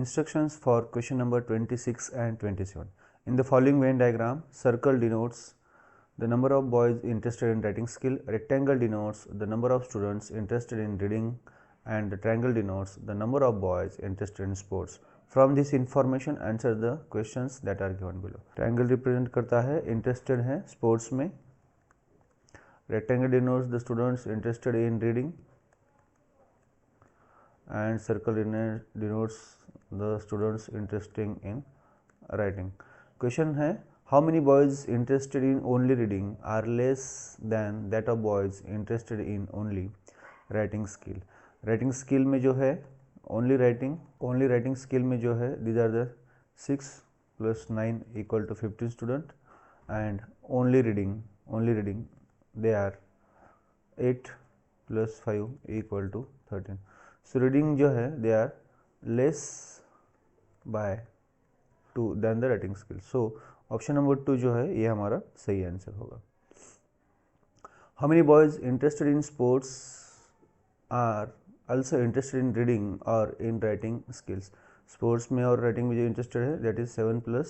Instructions for question number 26 and 27. In the following Venn diagram, circle denotes the number of boys interested in writing skill, rectangle denotes the number of students interested in reading, and the triangle denotes the number of boys interested in sports. From this information, answer the questions that are given below. Triangle represent करता है interested है sports में, rectangle denotes the students interested in reading, and circle denotes the students interested in writing. Question है, how many boys interested in only reading are less than that of boys interested in only writing skill. Writing skill में जो है only writing skill में जो है these are the 6 plus 9 equal to 15 student, and only reading they are 8 plus 5 equal to 13. So reading जो है they are less by 2 than the writing skill. So option number 2 जो है ये हमारा सही आंसर होगा. How many boys interested in sports are also interested in reading or in writing skills? Sports में और राइटिंग में जो इंटरेस्टेड है that is 7 plus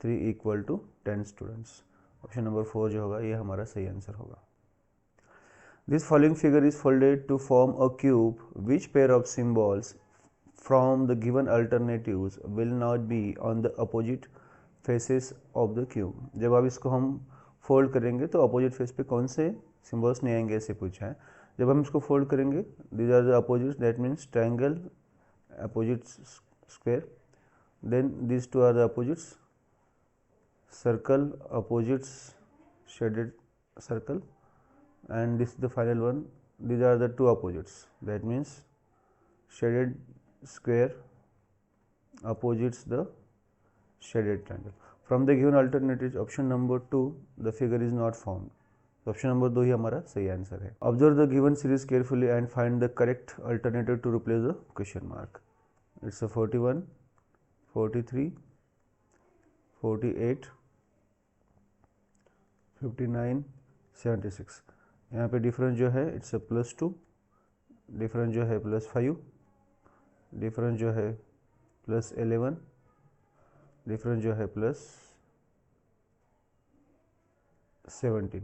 3 equal to 10 students. Option number 4 जो होगा ये हमारा सही आंसर होगा. This following figure is folded to form a cube. Which pair of symbols from the given alternatives will not be on the opposite faces of the cube? जब आप इसको हम फोल्ड करेंगे तो अपोजिट फेस पे कौन से सिम्बल्स नहीं आएंगे ऐसे पूछा है. जब हम इसको फोल्ड करेंगे these are the opposites, that means triangle opposite square, then these two are the opposites, circle opposites shaded circle, and this is the final one. These are the two opposites, that means shaded square opposites the shaded triangle. From the given alternatives, option number 2, the figure is not formed. Option number 2 ही हमारा सही answer है. Observe the given series carefully and find the correct alternative to replace the question mark. It's 41, 43, 48, 59, 76. यहाँ पे difference जो है it's +2, difference जो है +5, डिफरेंस जो है +11, डिफरेंस जो है +17.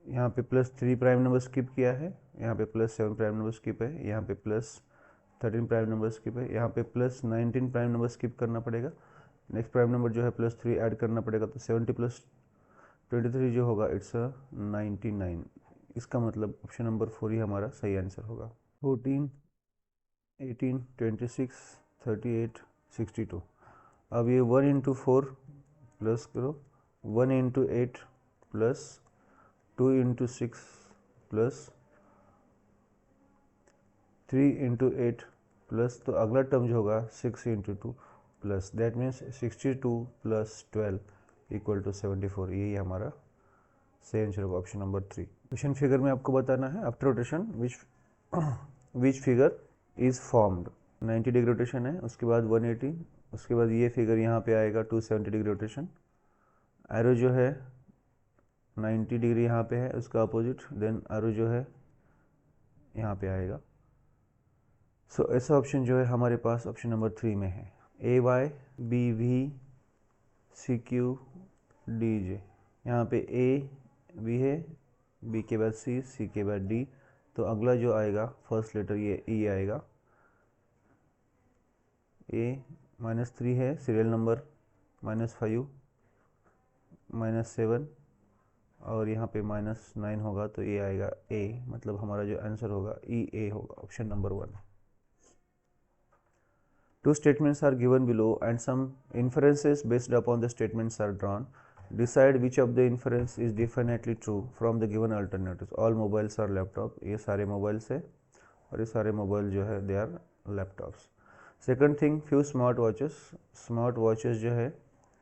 यहाँ पे +3 प्राइम नंबर स्किप किया है, यहाँ पे +7 प्राइम नंबर स्किप है, यहाँ पे +13 प्राइम नंबर स्किप है, यहाँ पे +19 प्राइम नंबर स्किप करना पड़ेगा. नेक्स्ट प्राइम नंबर जो है +3 ऐड करना पड़ेगा, तो 70 + 23 जो होगा इट्स 99. इसका मतलब ऑप्शन नंबर 4 ही हमारा सही आंसर होगा. 14, 18, 26, 38, 62. अब ये 1 × 4 प्लस करो, 1 × 8 प्लस 2 × 6 प्लस 3 × 8 प्लस, तो अगला टर्म जो होगा 6 × 2 plus, that means 62 + 12 equal to 74. यही हमारा सही आंसर होगा ऑप्शन नंबर 3. क्वेश्चन फिगर में आपको बताना है after rotation which figure is formed. 90 degree rotation है, उसके बाद 180, उसके बाद ये फिगर यहाँ पे आएगा 270 डिग्री रोटेशन. एरो जो है 90 डिग्री यहाँ पे है, उसका अपोजिट, देन एरो जो है यहाँ पे आएगा. सो ऐसा ऑप्शन जो है हमारे पास ऑप्शन नंबर 3 में है. AY, BV, CQ, DJ. यहाँ पे A B है, B के बाद C, C के बाद D, तो अगला जो आएगा फर्स्ट लेटर ये E आएगा. A -3 है, सीरियल नंबर -5, -7, और यहाँ पे -9 होगा, तो ये आएगा A. मतलब हमारा जो आंसर होगा EA होगा, option number 1. Two statements are given below and some inferences based upon the statements are drawn. Decide which of the inference is definitely true from the given alternatives. All mobiles are laptop. ये सारे mobiles है और ये सारे mobile जो है they are laptops. Second thing, few smart watches जो है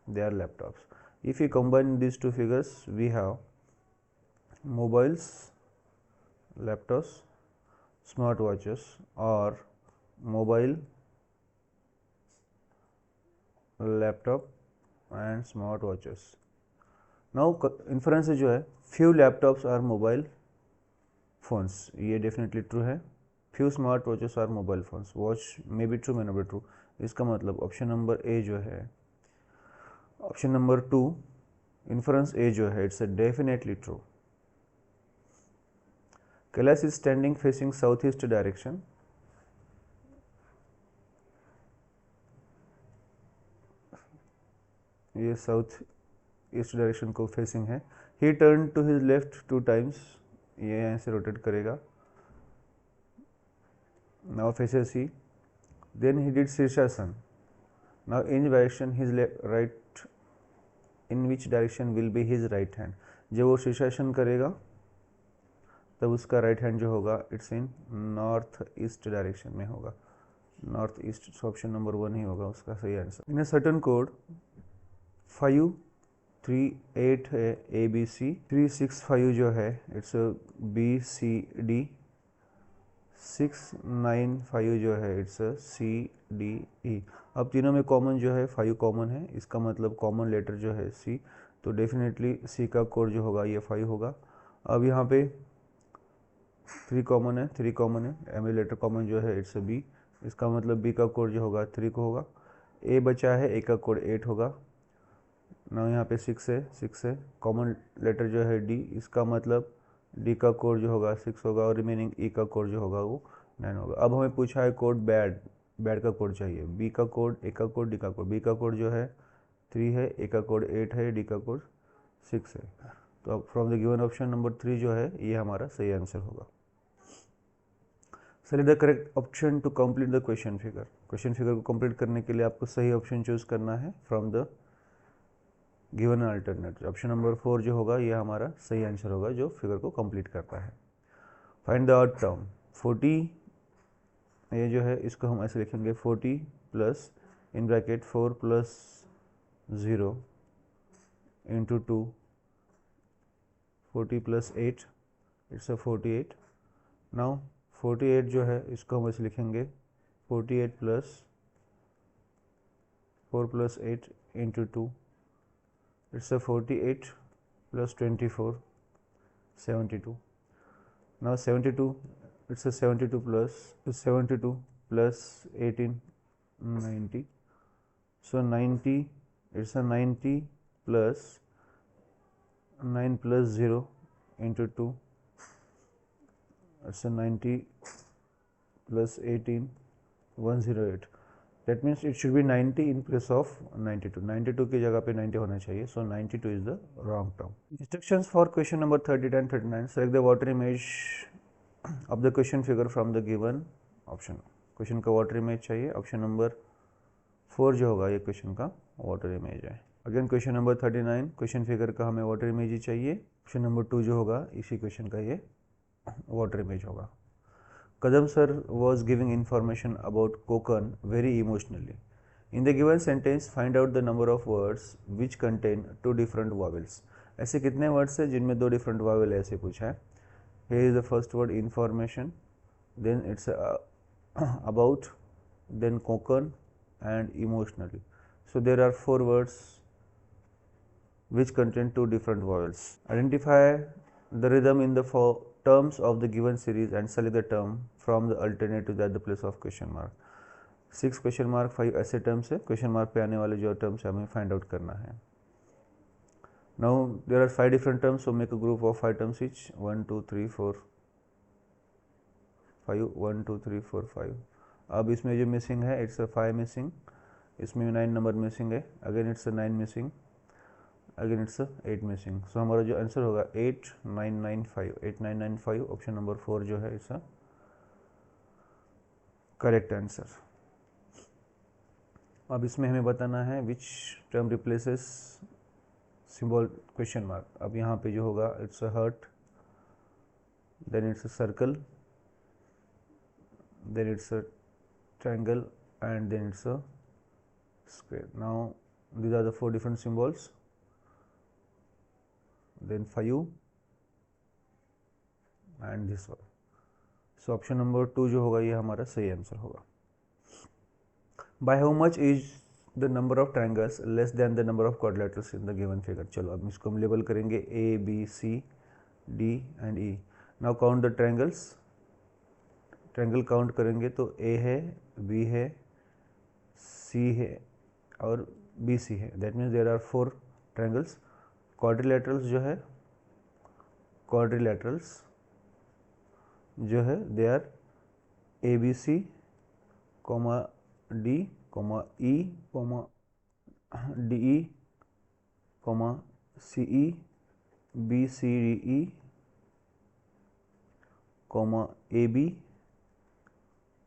they are laptops. If we combine these two figures, we have mobiles, laptops, smart watches, or mobile, laptop and smart watches. Now inference जो है few laptops are mobile phones, ये definitely true है. Few smart watches are mobile phones. Watch may be true, may not be true. इसका मतलब option number A जो है, option number 2 inference A जो है, it's definitely true. Kailash is standing facing south east direction. ये south east direction को facing है। He turn to his left 2 times, ये यहाँ से रोटेट करेगा। Now faces he, then he did shirshasana. Now in direction his right, in which direction will be his right hand. जब वो शीर्षासन करेगा तब उसका राइट हैंड जो होगा it's in north east direction में होगा, नॉर्थ ईस्ट। सो ऑप्शन नंबर 1 ही होगा उसका सही answer. In a certain code 5 3 8 है ए बी सी, 3 6 5 जो है इट्स बी सी डी, 6 9 5 जो है इट्स सी डी ई। अब तीनों में कॉमन जो है 5 कॉमन है, इसका मतलब कॉमन लेटर जो है सी, तो डेफिनेटली सी का कोड जो होगा ये 5 होगा। अब यहाँ पे 3 कॉमन है, 3 कॉमन है, एम लेटर कॉमन जो है इट्स बी, इसका मतलब बी का कोड जो होगा 3 को होगा। ए बचा है, ए का कोड 8 होगा। ना यहाँ पे 6 है, 6 है, कॉमन लेटर जो है डी, इसका मतलब डी का कोड जो होगा 6 होगा और रिमेनिंग ई का कोड जो होगा वो 9 होगा। अब हमें पूछा है कोड बैड, बैड का कोड चाहिए। बी का कोड, ए का कोड, डी का कोड। बी का कोड जो है 3 है, ए का कोड 8 है, डी का कोड 6 है। तो अब from the given option number 3 जो है ये हमारा सही आंसर होगा। Select the correct option to complete the question figure. Question figure को कंप्लीट करने के लिए आपको सही ऑप्शन चूज करना है from the given alternate. Option number 4 जो होगा ये हमारा सही आंसर होगा जो फिगर को कंप्लीट करता है। फाइंड द ऑड टर्म 40, ये जो है इसको हम ऐसे लिखेंगे 40 plus in bracket 4 plus 0 into 2, 40 plus 8 it's a 48। Now 48 जो है इसको हम ऐसे लिखेंगे 48 plus 4 plus 8 into 2, it's a 48 plus 24, 72. Now 72, it's a 72 plus 18, 90. So 90, it's a 90 plus 9 plus 0 into 2, it's a 90 plus 18, 108. That means it should be 90 in place of 92. 92 की जगह पे 90 होना चाहिए. So 92 is the wrong term. Instructions for question number 30 and 39. Select the water image of the question figure from the given option. Question का water image चाहिए. Option number 4 जो होगा ये क्वेश्चन का वाटर इमेज है. Again question number 39, question figure का हमें water image ही चाहिए. ऑप्शन नंबर 2 जो होगा इसी क्वेश्चन का ये वाटर इमेज होगा. Kadam sir was giving information about Konkan very emotionally. In the given sentence, find out the number of words which contain 2 different vowels. ऐसे कितने words हैं जिनमें 2 different vowel है ऐसे पूछा है. Here is the first word information, then it's about, then Konkan and emotionally. So there are 4 words which contain 2 different vowels. Identify the rhythm in the terms of the given series and select the term from the alternative at the place of question mark. 6 question mark 5 ऐसे terms है. question mark पे आने वाले जो terms है हमें find out करना है. Now there are 5 different terms, so make a group of 5 terms each. 1 2 3 4 5, 1 2 3 4 5. अब इसमें जो missing है it's a 5 missing, इसमें 9 नंबर missing है. Again it's a 9 missing, again it's 8 missing. So हमारा जो आंसर होगा 8995. 8995 ऑप्शन नंबर 4 जो है इसका करेक्ट आंसर. अब इसमें हमें बताना है which term replaces symbol question mark. अब यहाँ पे जो होगा it's a heart, then it's a circle, then it's a triangle and then it's a square. Now these are the 4 different symbols, then 5 and this one. So option number 2 जो होगा ये हमारा सही आंसर होगा. By how much is the number of triangles less than the number of quadrilaterals in the given figure. चलो अब इसको हम लेबल करेंगे A, B, C, D and E. Now count the triangles. Triangle count करेंगे तो A है, B है, सी है और बी सी है, that means there are 4 triangles. Quadrilaterals जो है they are A B C comma D comma E comma D E comma C E B C D E comma A B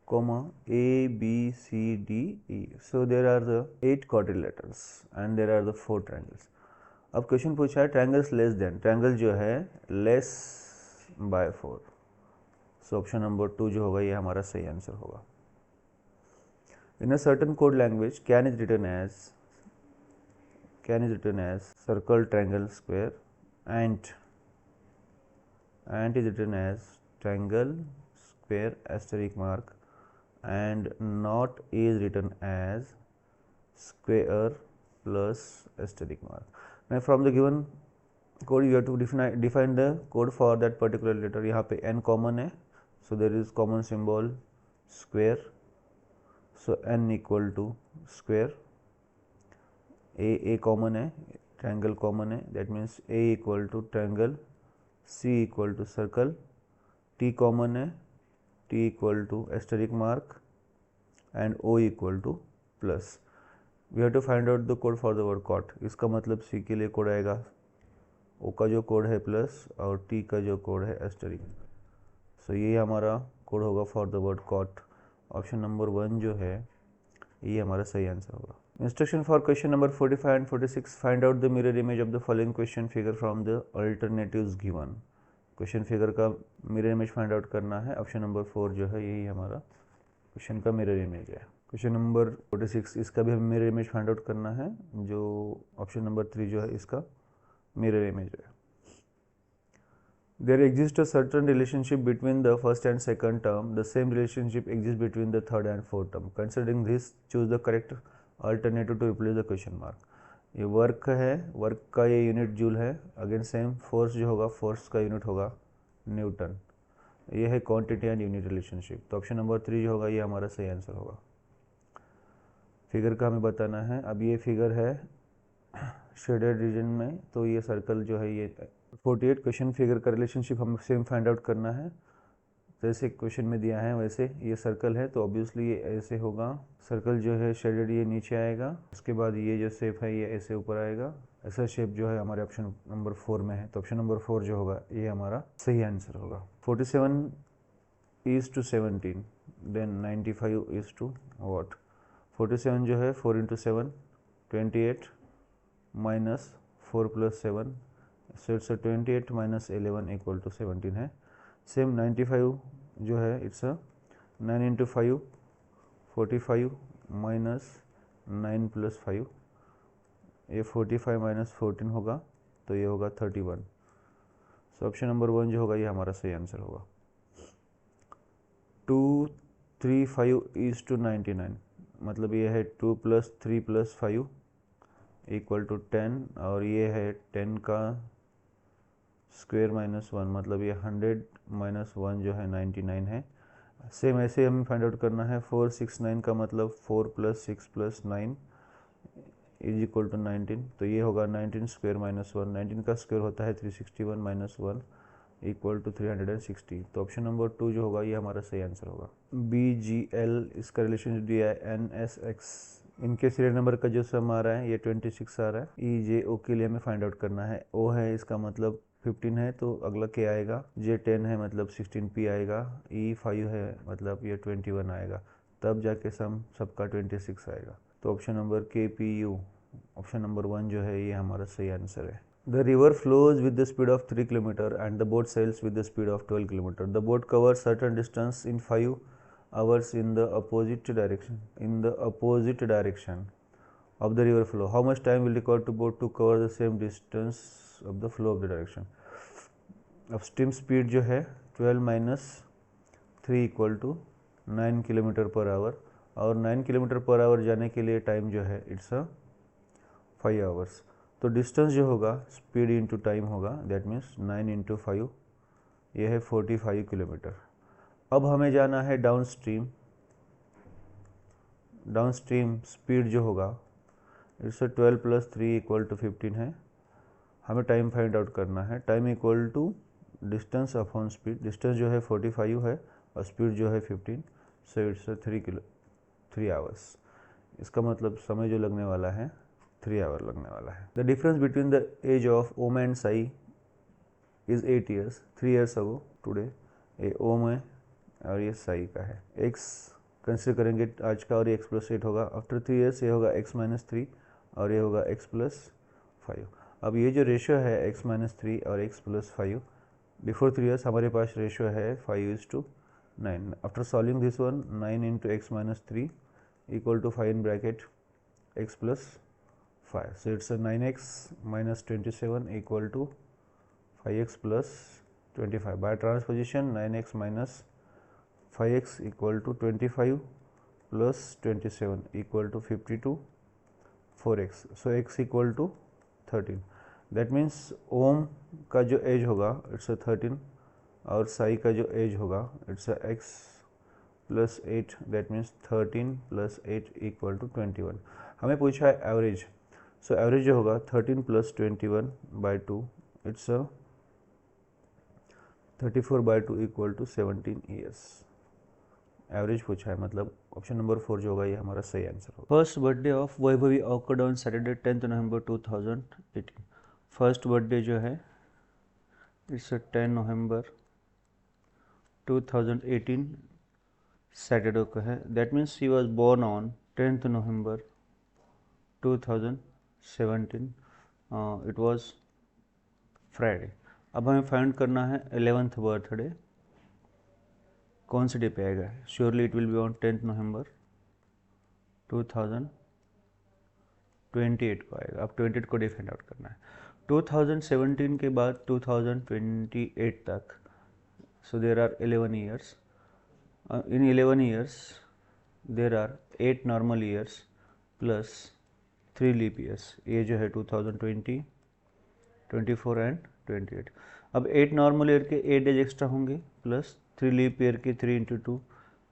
comma A, B, C, D, E. So there are the 8 quadrilaterals and there are the 4 triangles. अब question पूछा है triangles less than, triangle जो है less by 4, so option number 2 जो होगा ये हमारा सही आंसर होगा। In a certain code language can is written as circle triangle square and is written as triangle square asterisk mark and not is written as square plus asterisk mark. Now from the given code you have to define the code for that particular letter. यहाँ पे n common है, so there is common symbol square, so n equal to square. A common है, triangle common है, that means A equal to triangle, C equal to circle, T common है, T equal to asterisk mark and O equal to plus. We have to find out the code for the word cot. इसका मतलब C के लिए code आएगा, O का जो code है plus और T का जो कोड है asterisk. सो ये हमारा कोड होगा for the word cot. Option number 1 जो है ये हमारा सही आंसर होगा। Instruction for question number 45 and 46, find out the mirror image of the following question figure from the alternatives given. Question figure का मिरर इमेज फाइंड आउट करना है। Option number 4 जो है यही हमारा क्वेश्चन का मिरर इमेज है। क्वेश्चन नंबर 46 इसका भी हमें मिरर इमेज फाइंड आउट करना है, जो ऑप्शन नंबर 3 जो है इसका मिरर इमेज है। There exists a certain relationship between the first and second term. The same relationship exists between the third and fourth term. Considering this, choose the correct alternative to replace the question mark. ये work है, work का ये unit joule है, again same force जो होगा force का unit होगा Newton. ये है क्वांटिटी एंड यूनिट रिलेशनशिप, तो ऑप्शन नंबर 3 जो होगा ये हमारा सही आंसर होगा। फिगर का हमें बताना है। अब ये फिगर है शेडेड रीजन में, तो ये सर्कल जो है ये 48 क्वेश्चन फिगर का रिलेशनशिप हमें सेम फाइंड आउट करना है। जैसे क्वेश्चन में दिया है वैसे ये सर्कल है, तो ऑब्वियसली ये ऐसे होगा, सर्कल जो है शेडेड ये नीचे आएगा, उसके बाद ये जो शेप है ये ऐसे ऊपर आएगा। ऐसा शेप जो है हमारे ऑप्शन नंबर 4 में है, तो ऑप्शन नंबर 4 जो होगा ये हमारा सही आंसर होगा। 47 is to 17 then 95 is to what? 47 जो है 4 into 7 28 minus 4 plus 7, so it's a 28 minus 11 equal to 17 है। सेम 95 जो है it's a 9 into 5 45 minus 9 plus 5, ये 45 minus 14 होगा, तो ये होगा 31। सो ऑप्शन नंबर 1 जो होगा ये हमारा सही आंसर होगा। 235 is to 99, मतलब ये है 2 plus 3 plus 5 इक्वल टू 10, और ये है 10 का स्क्वायर माइनस 1, मतलब ये 100 माइनस 1 जो है 99 है। सेम ऐसे हमें फाइंड आउट करना है। 469 का मतलब 4 plus 6 plus 9 is equal to 19, तो ये होगा 19 स्क्वायर माइनस 1, 19 का स्क्वायर होता है 361 माइनस 1 इक्वल टू 360, तो ऑप्शन नंबर 2 जो होगा ये हमारा सही आंसर होगा। BGL इसका रिलेशन दिया है NSX, इनके सीरियल नंबर का जो सम आ रहा है ये 26 आ रहा है। EJO के लिए हमें फाइंड आउट करना है। O है इसका मतलब 15 है, तो अगला K आएगा, J 10 है मतलब 16P आएगा, E 5 है मतलब ये 21 आएगा, तब जाके सम सबका 26 आएगा, तो option number KPU option number 1 जो है ये हमारा सही आंसर है। The river flows with the speed of 3 km and the boat sails with the speed of 12 km. The boat covers certain distance in 5 hours in the opposite direction. In the opposite direction of the river flow, how much time will require to boat to cover the same distance of the flow of the direction? अब stream speed जो है 12 minus 3 equal to 9 kilometre per hour, और 9 kilometre per our जाने के लिए time जो है it's a 5 hours, तो डिस्टेंस जो होगा स्पीड इंटू टाइम होगा, दैट मीन्स 9 इंटू 5, ये है 45 किलोमीटर। अब हमें जाना है down stream, down stream speed जो होगा इट्स 12 + 3 = 15 है। हमें टाइम फाइंड आउट करना है। Time equal to distance upon speed. Distance जो है 45 है और स्पीड जो है 15, सो इट्स 3 आवर्स। इसका मतलब समय जो लगने वाला है 3 आवर लगने वाला है। The difference between the age of Om and Sai is 8 years। 3 years ago today. ये ओम है और ये साई का है। एक्स कंसिडर करेंगे आज का और ये x + 8 होगा। आफ्टर 3 years ये होगा x - 3 और ये होगा x + 5। अब ये जो रेशियो है x - 3 और x + 5, बिफोर 3 years हमारे पास रेशियो है 5:9। After solving this one, 9 × x - 3 = 5 in bracket x + 5, so it's a 9x - 27 = 5x + 25. By transposition, 9x - 5x = 25 + 27 = 52, 4x, so x = 13। That means ओम का जो एज होगा इट्स 13 और साई का जो एज होगा इट्स x + 8, दैट मीन्स 13 + 8 = 21। हमें पूछा है एवरेज, सो एवरेज जो होगा 13 + 21/2 इट्स 34/2 = 17 years। एवरेज पूछा है, मतलब ऑप्शन नंबर 4 जो होगा ये हमारा सही आंसर होगा। First birthday of Vaibhavi occurred on Saturday 10 November 2018। First birthday जो है इट्स 10 November 2018 सैटरडे को है। That means she was born on 10th November 2017। It was Friday. अब हमें फाइंड करना है 11th बर्थडे कौन से डे पे आएगा। Surely it will be on 10th November 2028 को आएगा। अब 28 को डे फाइंड आउट करना है। 2017 के बाद 2028 तक, so there are 11 years। in 11 years there are 8 normal years plus 3 leap years। ये जो है 2020, 24 एंड 28। अब 8 नॉर्मल ईयर के 8 डेज एक्स्ट्रा होंगे प्लस 3 लीप ईयर के 3 × 2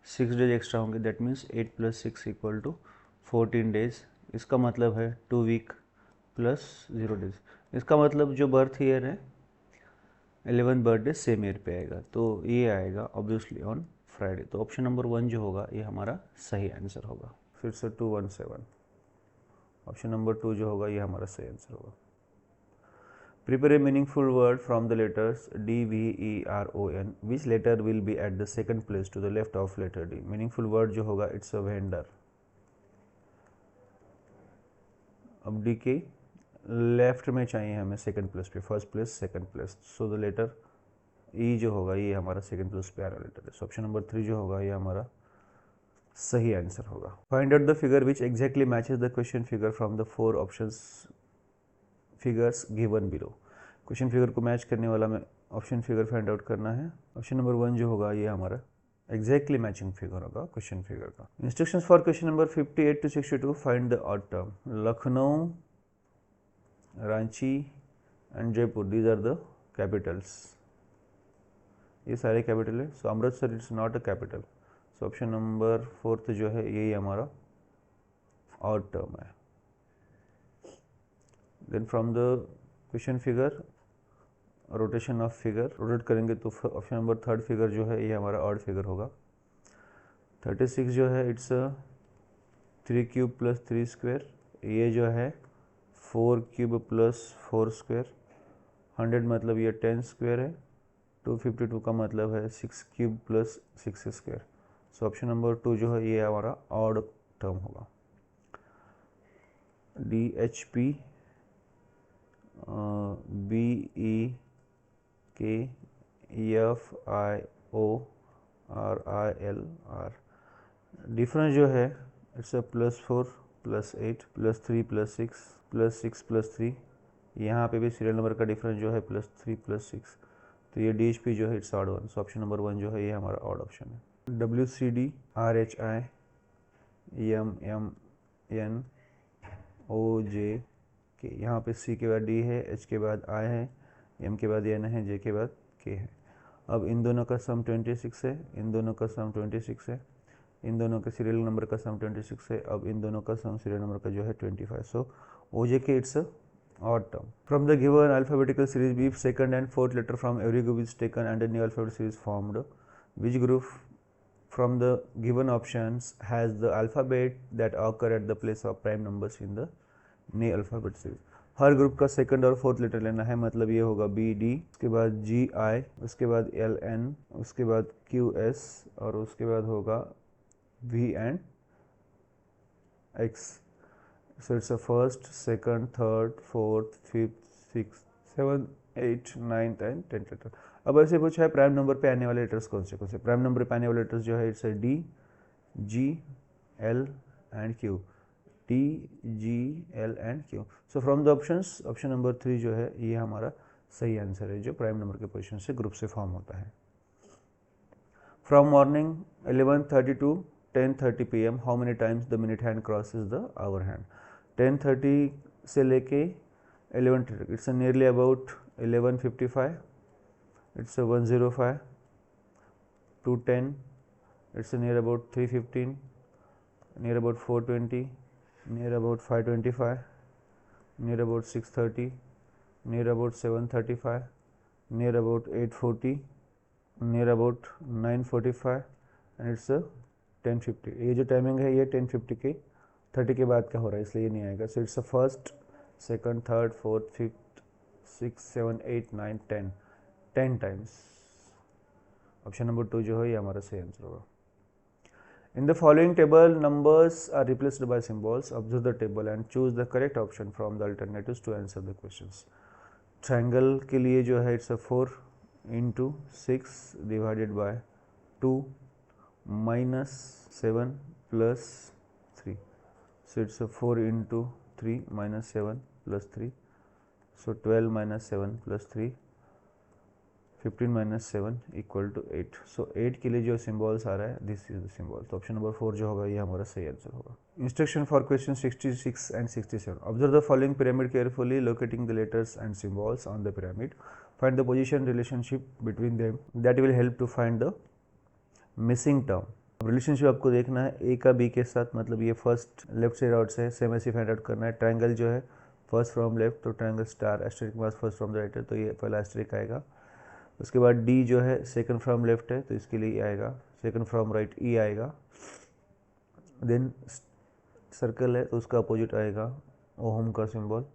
6 डेज एक्स्ट्रा होंगे। That means 8 + 6 = 14 days. इसका मतलब है 2 वीक प्लस 0 डेज। इसका मतलब जो बर्थ ईयर है 11th बर्थडे सेम ईयर पे आएगा, तो ये आएगा ऑब्वियसली ऑन फ्राइडे। तो ऑप्शन नंबर 1 जो होगा ये हमारा सही आंसर होगा। फिर से 217, ऑप्शन नंबर 2 जो होगा ये हमारा सही आंसर होगा। Prepare a meaningful word from the letters D, V, E, R, O, N. Which letter will be at the second place to the left of letter D? Meaningful word जो होगा it's a vendor। अब D के left में चाहिए हमें second place पे, first place second place, so the letter E जो होगा ये हमारा सेकंड प्लेस पे आ रहा लेटर है। सो ऑप्शन नंबर 3 जो होगा ये हमारा सही आंसर होगा। Find out the figure which exactly matches the question figure from the 4 options figures given below. Question figure को मैच करने वाला में ऑप्शन फिगर फाइंड आउट करना है। ऑप्शन नंबर 1 जो होगा ये हमारा एग्जैक्टली मैचिंग फिगर होगा क्वेश्चन फिगर का। Instructions for question number 58 to 62, find the odd term. Lucknow, Ranchi and Jaipur, these are the capitals. ये सारे कैपिटल है। So Amritsar it's not a capital, so option number 4 जो है यही हमारा ऑड टर्म है। Then from the question figure rotation of figure, rotate करेंगे तो ऑप्शन नंबर 3 फिगर जो है ये हमारा ऑड फिगर होगा। 36 जो है इट्स 3 क्यूब प्लस 3 स्क्वायर। ये जो है 4 क्यूब प्लस 4 स्क्वायर। 100 मतलब ये 10 स्क्वायर है। 252 का मतलब है 6 क्यूब प्लस 6 स्क्वायर। सो ऑप्शन नंबर 2 जो है ये हमारा ऑड टर्म होगा। DHP BEKFIORILR। डिफरेंस जो है इट्स +4 + 8 +3 + 6 +6 + 3। यहाँ पे भी सीरियल नंबर का डिफरेंस जो है +3 + 6, तो ये DHP जो है it's odd 1। So option number 1 जो है ये हमारा ऑड ऑप्शन है। WCD RHI MMNOJ के, यहाँ पे C के बाद D है, H के बाद I है, M के बाद N है, J के बाद K है। अब इन दोनों का सम 26 है, इन दोनों का सम 26 है, इन दोनों के सीरियल नंबर का सम 26 है, अब इन दोनों का सम सीरियल नंबर का जो है 25. सो OJK it's odd term. From the given alphabetical series, if second and fourth letter from every group is taken and a new alphabet series formed, which group from the given options has the alphabet that occur at the place of prime numbers in the new alphabet series? Her group का second और fourth letter लेना है, मतलब ये होगा BD, उसके बाद GI, उसके बाद LN, उसके बाद QS और उसके बाद होगा V and X. So it's a first, second, third, fourth, fifth, sixth, seventh, eight, ninth and 10th लेटर. अब ऐसे पूछा है प्राइम नंबर पे आने वाले लेटर्स कौन से. प्राइम नंबर पे आने वाले लेटर्स जो है it's D, G, L and Q. D, G, L and Q. So from the options option number 3 जो है ये हमारा सही आंसर है, जो प्राइम नंबर के पोजीशन से ग्रुप से फॉर्म होता है. From morning 11:30 to 10:30 PM, how many times the minute hand crosses the hour hand. 10:30 से लेके 11:30, it's nearly about 11:55, it's 1:05 to 10, it's near about 3:15, near about 4:20, near about 5:25, near about 6:30, near about 7:35, near about 8:40, near about 9:45 and it's 10:50. ये जो timing है ये 10:50 के 30 के बाद का हो रहा है, इसलिए ये नहीं आएगा. So it's first, second, third, fourth, fifth, 6, 7, 8, 9, 10 times. Option number 2 जो है ये हमारा सही आंसर होगा. In the following table, numbers are replaced by symbols. Observe the table and choose the correct option from the alternatives to answer the questions. Triangle के लिए जो है it's a 4 into 6 divided by 2 minus 7 plus 3. So it's a 4 into 3 minus 7 plus 3. So 12 minus 7 plus 3. 15 minus 7 equal to 8. So 8 के लिए जो symbols आ रहा है this is the symbol. तो ऑप्शन नंबर 4 जो होगा ये हमारा सही आंसर होगा. Instruction for question 66 and 67. Observe the following pyramid carefully, locating the letters and symbols on the pyramid. Find the position relationship between them that will help to find the missing term. Relationship आपको देखना है ए का B के साथ, मतलब ये first left से right से सेम ऐसे फाइंड आउट करना है. ट्रायंगल जो है फर्स्ट फ्रॉम लेफ्ट, तो triangle star asterisk mass first from the right है, तो ये पहला एस्टेरिक आएगा. उसके बाद डी जो है सेकंड फ्रॉम लेफ्ट है, तो इसके लिए आएगा. सेकंड फ्रॉम राइट ई आएगा. देन सर्कल है तो उसका अपोजिट आएगा ओहम का सिंबल.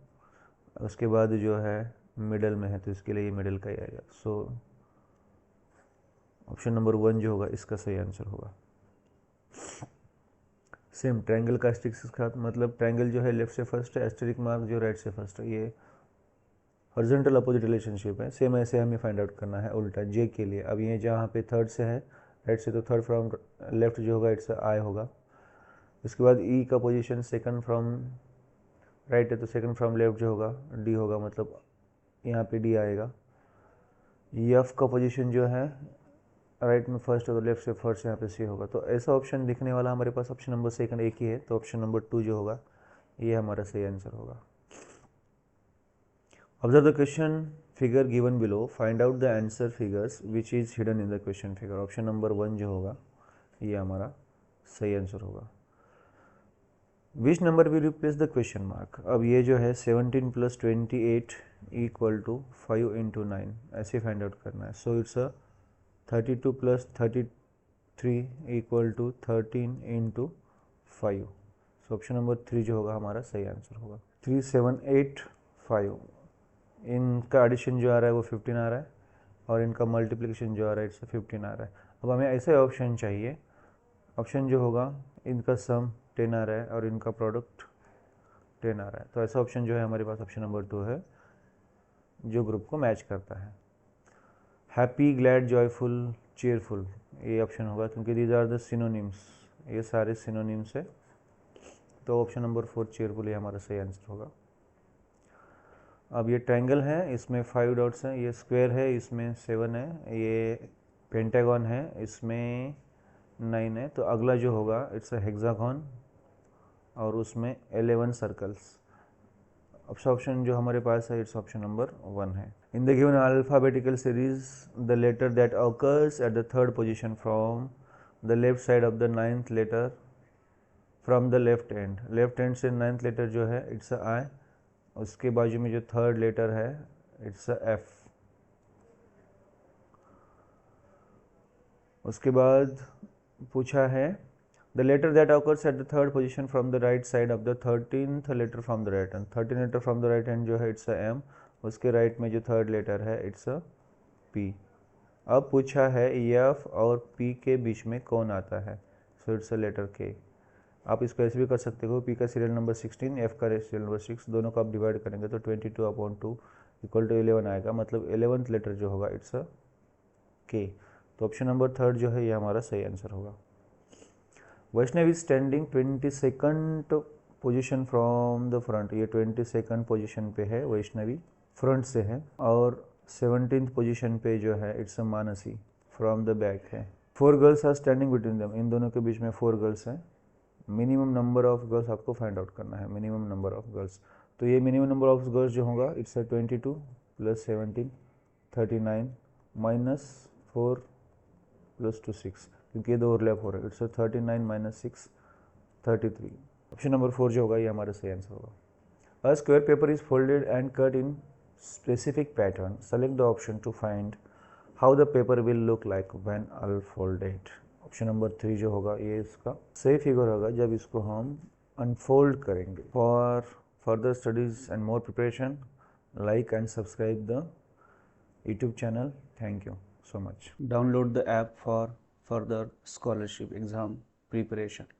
उसके बाद जो है मिडल में है तो इसके लिए ये मिडल का ही आएगा. सो ऑप्शन नंबर 1 जो होगा इसका सही आंसर होगा. सेम ट्रायंगल का एस्टेरिक के साथ, मतलब ट्रायंगल जो है लेफ्ट से फर्स्ट है, एस्टेरिक मार्क जो राइट से फर्स्ट है, ये हॉरिजॉन्टल अपोजिट रिलेशनशिप है. सेम ऐसे हमें फाइंड आउट करना है उल्टा जे के लिए. अब ये जहाँ पे थर्ड से है राइट से, तो थर्ड फ्रॉम लेफ्ट जो होगा इट्स आई होगा. उसके बाद ई का पोजीशन सेकंड फ्रॉम राइट है, तो सेकंड फ्रॉम लेफ्ट जो होगा डी होगा, मतलब यहाँ पे डी आएगा. एफ का पोजीशन जो है राइट में फर्स्ट है, तो लेफ्ट से फर्स्ट यहाँ पे सी होगा. तो ऐसा ऑप्शन दिखने वाला हमारे पास ऑप्शन नंबर सेकंड एक ही है, तो ऑप्शन नंबर 2 जो होगा ये हमारा सही आंसर होगा. Observe the question figure given below. Find out the answer figures which is hidden in the question figure. Option number 1 जो होगा ये हमारा सही आंसर होगा. Which number will replace the question mark? अब ये जो है 17 plus 28 equal to 5 into 9 ऐसे फाइंड आउट करना है. So it's 32 plus 33 equal to 13 into 5. So option number 3 जो होगा हमारा सही आंसर होगा. 3, 7, 8, 5. इनका एडिशन जो आ रहा है वो 15 आ रहा है और इनका मल्टीप्लिकेशन जो आ रहा है इससे 15 आ रहा है. अब हमें ऐसे ऑप्शन चाहिए, ऑप्शन जो होगा इनका सम 10 आ रहा है और इनका प्रोडक्ट 10 आ रहा है. तो ऐसा ऑप्शन जो है हमारे पास ऑप्शन नंबर 2 है जो ग्रुप को मैच करता है. हैप्पी, ग्लैड, जॉयफुल, चेयरफुल ये ऑप्शन होगा क्योंकि दीज आर द सिनोनिम्स, ये सारे सिनोनिम्स है. तो ऑप्शन नंबर 4 चेयरफुल ये हमारा सही आंसर होगा. अब ये ट्रायंगल है, इसमें 5 डॉट्स हैं. ये स्क्वायर है, इसमें 7 है. ये पेंटागन है, इसमें 9 है. तो अगला जो होगा इट्स अ हेक्सागन और उसमें 11 सर्कल्स. ऑप्शन जो हमारे पास है इट्स ऑप्शन नंबर 1 है. In the given alphabetical series the letter that occurs at the third position from the left side of the 9th letter from the left end से 9th letter जो है it's अ आई, उसके बाजू में जो 3rd letter है it's a F. उसके बाद पूछा है the letter that occurs at the 3rd position from the right side of the 13th letter from the right hand. 13 letter from the right hand जो है इट्स अ एम, उसके right में जो 3rd letter है it's a P. अब पूछा है F और पी के बीच में कौन आता है, सो इट्स अ लेटर के। आप इसको ऐसे भी कर सकते हो, पी का सीरियल नंबर 16, एफ का सीरियल नंबर 6, दोनों को आप डिवाइड करेंगे तो 22/2 इक्वल टू 11 आएगा, मतलब 11th लेटर जो होगा इट्स अ के। तो ऑप्शन नंबर 3rd जो है ये हमारा सही आंसर होगा। Vaishnav is standing 22nd position from the front, ये 22nd पोजीशन पे है वैष्णवी, फ्रंट से है, और 17th पोजीशन पे जो है it's a Mansi, from the back है। 4 girls are standing between them, इन दोनों के बीच में 4 गर्ल्स हैं। मिनिमम नंबर ऑफ गर्ल्स आपको फाइंड आउट करना है, मिनिमम नंबर ऑफ गर्ल्स। तो ये मिनिमम नंबर ऑफ गर्ल्स जो होगा इट्स अ 22 + 17 39 -4 + 2 6, क्योंकि ये दो ओवरलैप हो रहे हैं, इट्स 39 - 6 33। ऑप्शन नंबर 4 जो होगा ये हमारा सही आंसर होगा। A square paper is folded and cut in specific pattern, select the option to find how the paper will look like when unfolded. Option number 3 जो होगा ये इसका सही फिगर होगा जब इसको हम अनफोल्ड करेंगे। For further studies and more preparation, like and subscribe the YouTube channel. Thank you so much. Download the app for further scholarship exam preparation.